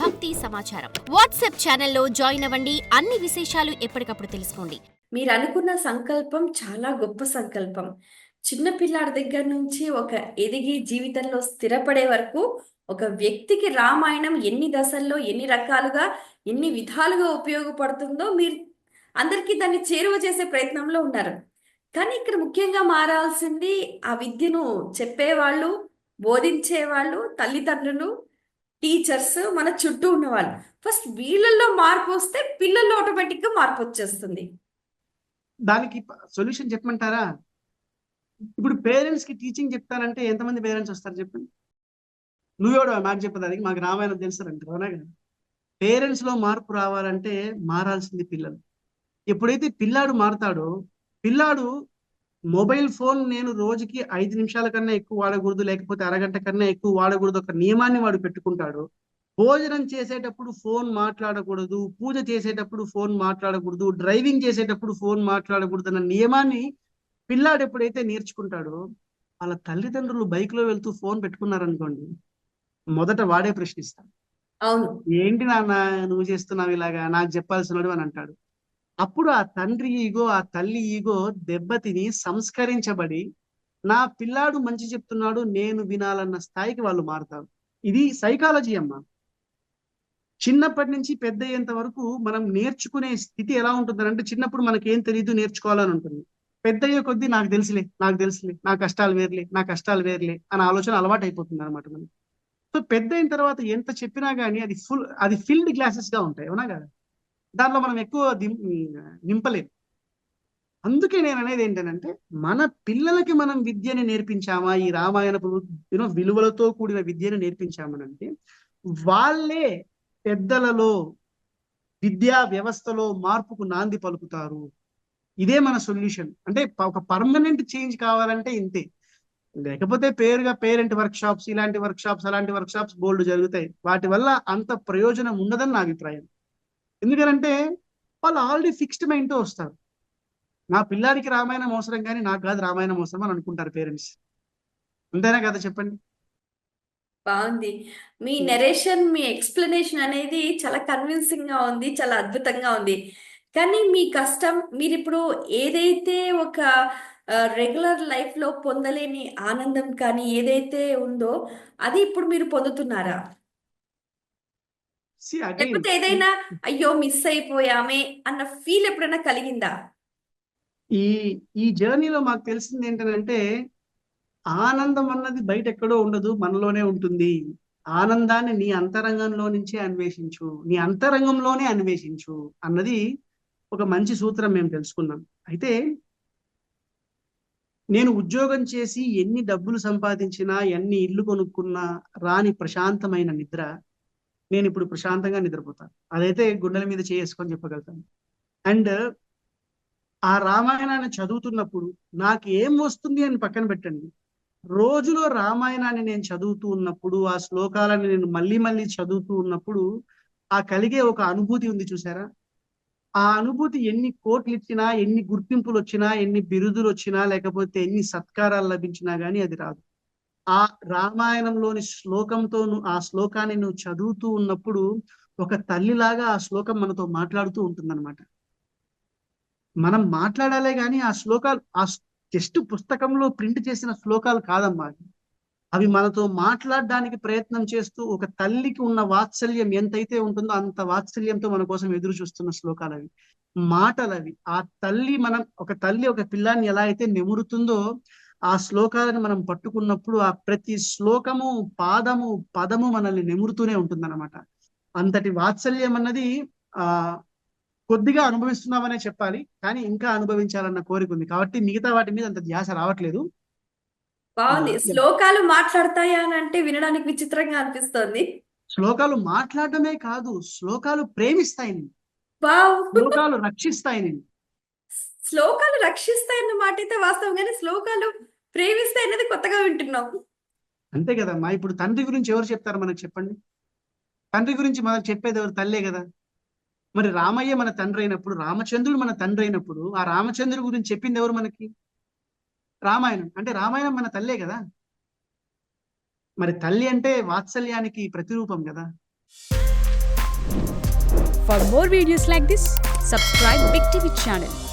భక్తి సమాచారం. వాట్సాప్ ఛానల్లో జాయిన్ అవ్వండి. అన్ని విశేషాలు ఎప్పటికప్పుడు తెలుసుకోండి. మీరు అనుకున్న సంకల్పం చాలా గొప్ప సంకల్పం. చిన్న పిల్లాడి దగ్గర నుంచి ఒక ఎదిగి జీవితంలో స్థిరపడే వరకు ఒక వ్యక్తికి రామాయణం ఎన్ని దశల్లో, ఎన్ని రకాలుగా, ఎన్ని విధాలుగా ఉపయోగపడుతుందో మీరు అందరికీ దాన్ని చేరువ చేసే ప్రయత్నంలో ఉన్నారు. కానీ ఇక్కడ ముఖ్యంగా మారాల్సింది ఆ విద్యను చెప్పేవాళ్ళు, బోధించేవాళ్ళు, తల్లిదండ్రులు, టీచర్స్, మన చుట్టూ ఉన్నవాళ్ళు. ఫస్ట్ వీళ్ళల్లో మార్పు వస్తే పిల్లల్లో ఆటోమేటిక్‌గా మార్పు వచ్చేస్తుంది. దానికి సొల్యూషన్ చెప్పమంటారా? ఇప్పుడు పేరెంట్స్ కి టీచింగ్ చెప్తానంటే ఎంతమంది పేరెంట్స్ వస్తారు చెప్పండి? నువ్వెవడో నాకు చెప్పడానికి, మాకు రామాయణం తెలుసంటారు, అవునా కదా? పేరెంట్స్ లో మార్పు రావాలంటే మారాల్సింది పిల్లలు. ఎప్పుడైతే పిల్లాడు మారతాడో, పిల్లాడు మొబైల్ ఫోన్ నేను రోజుకి 5 నిమిషాల కన్నా ఎక్కువ వాడకూడదు, లేకపోతే అరగంట కన్నా ఎక్కువ వాడకూడదు, ఒక నియమాన్ని వాడు పెట్టుకుంటాడు. భోజనం చేసేటప్పుడు ఫోన్ మాట్లాడకూడదు, పూజ చేసేటప్పుడు ఫోన్ మాట్లాడకూడదు, డ్రైవింగ్ చేసేటప్పుడు ఫోన్ మాట్లాడకూడదు అన్న నియమాన్ని పిల్లాడు ఎప్పుడైతే నేర్చుకుంటాడో, వాళ్ళ తల్లిదండ్రులు బైక్ లో వెళ్తూ ఫోన్ పెట్టుకున్నారనుకోండి, మొదట వాడే ప్రశ్నిస్తాడు. అవును. ఏంటి నాన్న నువ్వు చేస్తున్నావు ఇలాగా, నాకు చెప్పాల్సినడు అని అంటాడు. అప్పుడు ఆ తండ్రి ఈగో, ఆ తల్లి ఈగో దెబ్బతిని సంస్కరించబడి, నా పిల్లాడు మంచి చెప్తున్నాడు నేను వినాలన్న స్థాయికి వాళ్ళు మారుతారు. ఇది సైకాలజీ అమ్మా. చిన్నప్పటి నుంచి పెద్ద అయ్యేంత వరకు మనం నేర్చుకునే స్థితి ఎలా ఉంటుందంటే, చిన్నప్పుడు మనకేం తెలియదు, నేర్చుకోవాలని ఉంటుంది. పెద్ద అయ్యే కొద్దీ నాకు తెలుసులే, నాకు తెలుసులే, నా కష్టాలు వేర్లే, నా కష్టాలు వేర్లే అనే ఆలోచన అలవాటు అయిపోతుంది అనమాట మనకి. సో పెద్ద అయిన తర్వాత ఎంత చెప్పినా గానీ అది ఫిల్డ్ గ్లాసెస్ గా ఉంటాయి, అవునా కదా? దాంట్లో మనం ఎక్కువ నింపలేము. అందుకే నేను అనేది ఏంటంటే, మన పిల్లలకి మనం విద్యని నేర్పించామా, ఈ రామాయణపు విలువలతో కూడిన విద్యను నేర్పించామనంటే, వాళ్ళే పెద్దలలో విద్యా వ్యవస్థలో మార్పుకు నాంది పలుకుతారు. ఇదే మన సొల్యూషన్. అంటే ఒక పర్మనెంట్ చేంజ్ కావాలంటే ఇంతే. లేకపోతే పేరుగా పేరెంట్ వర్క్ షాప్స్, ఇలాంటి వర్క్ షాప్స్, అలాంటి వర్క్ షాప్స్ బోల్డ్ జరుగుతాయి. వాటి వల్ల అంత ప్రయోజనం ఉండదని నా అభిప్రాయం. ఎందుకంటే వాళ్ళు ఆల్రెడీ ఫిక్స్డ్ మైండ్ తో వస్తారు. నా పిల్లాడికి రామాయణం అవసరం కానీ నాకు కాదు రామాయణం అవసరం అని అనుకుంటారు పేరెంట్స్. అంతేనా కదా చెప్పండి? బాగుంది. మీ నెరేషన్, మీ ఎక్స్‌ప్లనేషన్ అనేది చాలా కన్విన్సింగ్‌గా ఉంది. చాలా అద్భుతంగా ఉంది. కానీ మీ కష్టం మీరిప్పుడు ఏదైతే ఒక రెగ్యులర్ లైఫ్‌లో పొందలేని ఆనందం కానీ ఏదైతే ఉందో అది ఇప్పుడు మీరు పొందుతున్నారా? అగైన్ లేకపోతే ఏదైనా అయ్యో! మిస్ అయిపోయామే అన్న ఫీల్ ఎప్పుడైనా కలిగిందా? ఈ ఈ జర్నీలో మాకు తెలిసింది ఏంటంటే, ఆనందం అన్నది బయట ఎక్కడో ఉండదు, మనలోనే ఉంటుంది. ఆనందాన్ని నీ అంతరంగంలో నుంచే అన్వేషించు, నీ అంతరంగంలోనే అన్వేషించు అన్నది ఒక మంచి సూత్రం మేము తెలుసుకున్నాం. అయితే నేను ఉద్యోగం చేసి ఎన్ని డబ్బులు సంపాదించినా, ఎన్ని ఇల్లు కొనుక్కున్నా రాని ప్రశాంతమైన నిద్ర నేను ఇప్పుడు ప్రశాంతంగా నిద్రపోతాను. అదైతే గుండెల మీద చేసుకొని చెప్పగలుగుతాను. అండ్ ఆ రామాయణాన్ని చదువుతున్నప్పుడు నాకు ఏం వస్తుంది అని పక్కన పెట్టండి, రోజులో రామాయణాన్ని నేను చదువుతూ ఉన్నప్పుడు, ఆ శ్లోకాలను నేను మళ్ళీ మళ్ళీ చదువుతూ ఉన్నప్పుడు ఆ కలిగే ఒక అనుభూతి ఉంది చూసారా? ఆ అనుభూతి ఎన్ని కోట్లు ఇచ్చినా, ఎన్ని గుర్తింపులు వచ్చినా, ఎన్ని బిరుదులు వచ్చినా, లేకపోతే ఎన్ని సత్కారాలు లభించినా గానీ అది రాదు. ఆ రామాయణంలోని శ్లోకంతో ఆ శ్లోకాన్ని నువ్వు చదువుతూ ఉన్నప్పుడు ఒక తల్లిలాగా ఆ శ్లోకం మనతో మాట్లాడుతూ ఉంటుందన్నమాట. మనం మాట్లాడాలే గాని ఆ శ్లోకాలు జస్ట్ పుస్తకంలో ప్రింట్ చేసిన శ్లోకాలు కాదమ్మా. అవి మనతో మాట్లాడడానికి ప్రయత్నం చేస్తూ ఒక తల్లికి ఉన్న వాత్సల్యం ఎంతైతే ఉంటుందో అంత వాత్సల్యంతో మన కోసం ఎదురు చూస్తున్న శ్లోకాలు అవి, మాటలు అవి. ఒక తల్లి ఒక పిల్లాన్ని ఎలా అయితే నిమురుతుందో ఆ శ్లోకాలను మనం పట్టుకున్నప్పుడు ఆ ప్రతి శ్లోకము, పాదము, పదము మనల్ని నిమురుతూనే ఉంటుందన్నమాట. అంతటి వాత్సల్యం అన్నది ఆ కొద్దిగా అనుభవిస్తున్నామనే చెప్పాలి, కానీ ఇంకా అనుభవించాలన్న కోరిక ఉంది. కాబట్టి మిగతా వాటి మీద అంత ధ్యాస రావట్లేదు. బాగుంది. శ్లోకాలు మాట్లాడతాయా అని అంటే వినడానికి విచిత్రంగా అనిపిస్తోంది. శ్లోకాలు మాట్లాడటమే కాదు, శ్లోకాలు ప్రేమిస్తాయి నేను, వావ్! శ్లోకాలు రక్షిస్తాయి నేను. శ్లోకాలు రక్షిస్తాయన్న మాటైతే వాస్తవం గాని, శ్లోకాలు ప్రేమిస్తాయన్నది కొత్తగా వింటున్నాం. అంతే కదమ్మా. ఇప్పుడు తండ్రి గురించి ఎవరు చెప్తారు మనకు చెప్పండి? తండ్రి గురించి మనకు చెప్పేది ఎవరు? తల్లే కదా. మరి రామయ్య మన తండ్రి అయినప్పుడు, రామచంద్రుడు మన తండ్రి అయినప్పుడు, ఆ రామచంద్రుడి గురించి చెప్పింది ఎవరు మనకి? రామాయణం. అంటే రామాయణం మన తల్లే కదా. మరి తల్లి అంటే వాత్సల్యానికి ప్రతిరూపం కదా. For more videos like this, subscribe Big TV channel.